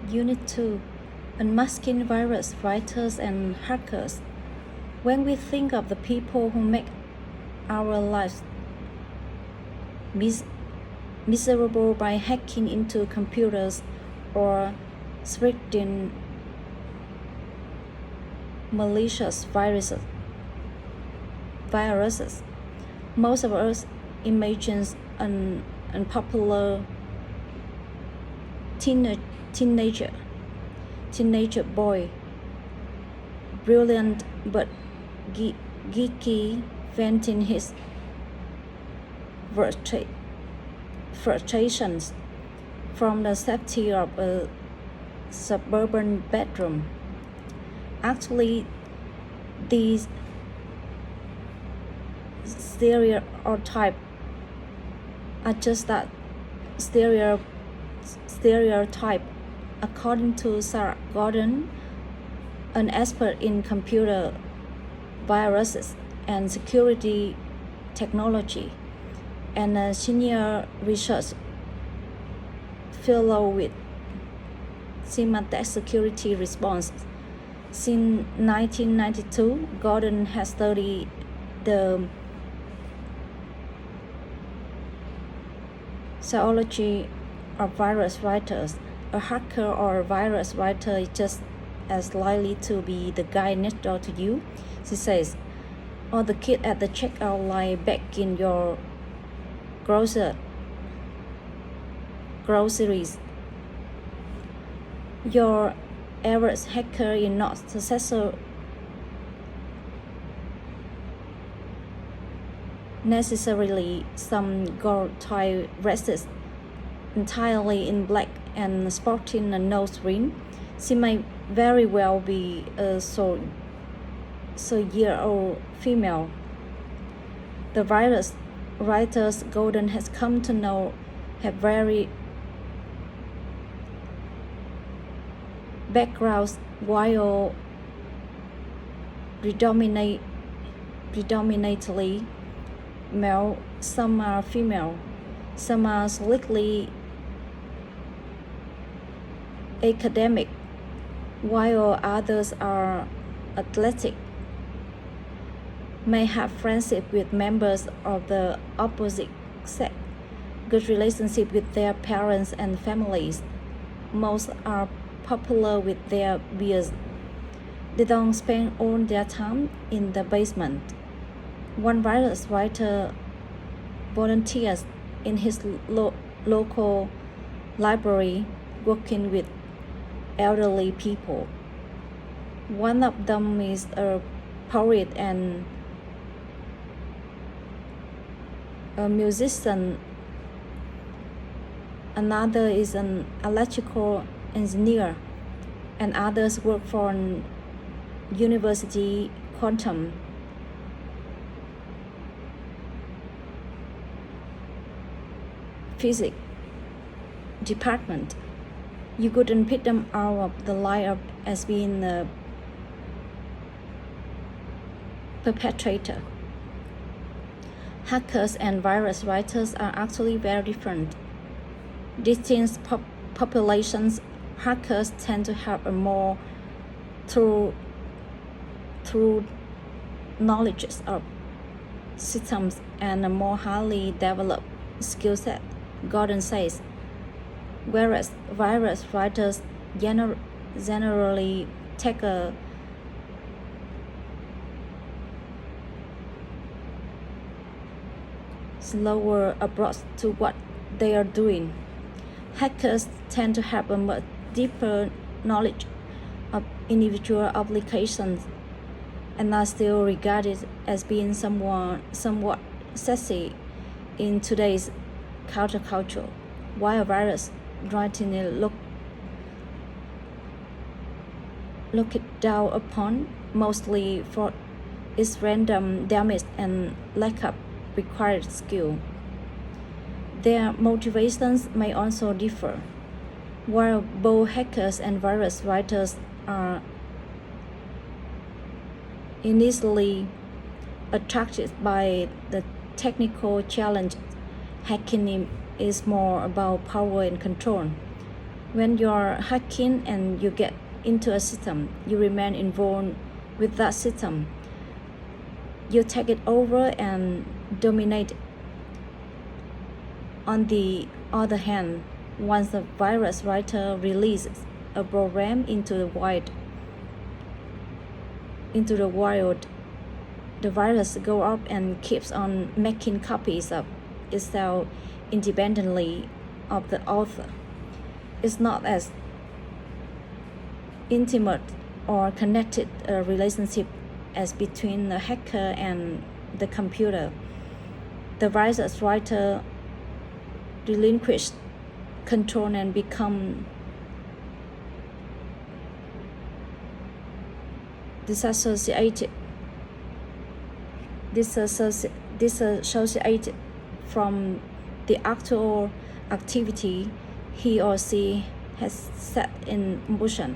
Unit 2, Unmasking Virus Writers and Hackers. When we think of the people who make our lives miserable by hacking into computers or spreading malicious viruses, most of us imagine an unpopular teenager boy, brilliant but geeky, venting his frustrations from the safety of a suburban bedroom. Actually, these stereotypes are just that stereotype. According to Sarah Gordon, an expert in computer viruses and security technology, and a senior research fellow with Symantec Security Response. Since 1992, Gordon has studied the psychology of virus writers. A hacker or a virus writer is just as likely to be the guy next door to you, she says, or the kid at the checkout line back in your groceries. Your average hacker is not necessarily some gold-type racist entirely in black and sporting a nose ring. She may very well be a year-old female. The virus writers Gordon has come to know have very backgrounds, while predominantly male, some are female, some are slightly academic, while others are athletic, may have friendship with members of the opposite sex, good relationship with their parents and families. Most are popular with their peers. They don't spend all their time in the basement. One virus writer volunteers in his local library working with elderly people. One of them is a poet and a musician. Another is an electrical engineer, and others work for an university quantum physics department. You couldn't pick them out of the lineup as being a perpetrator. Hackers and virus writers are actually very different. Distinct populations. Hackers tend to have a more thorough knowledge of systems and a more highly developed skill set, Gordon says, whereas virus writers generally take a slower approach to what they are doing. Hackers tend to have a much deeper knowledge of individual applications and are still regarded as being somewhat sexy in today's counterculture, while virus writing is looked down upon mostly for its random damage and lack of required skill. Their motivations may also differ. While both hackers and virus writers are initially attracted by the technical challenge, hacking is more about power and control. When you're hacking and you get into a system, you remain involved with that system. You take it over and dominate. On the other hand, once the virus writer releases a program into the wild, the virus goes up and keeps on making copies of itself independently of the author. It's not as intimate or connected a relationship as between the hacker and the computer. The virus writer relinquishes control and become disassociated from the actual activity he or she has set in motion.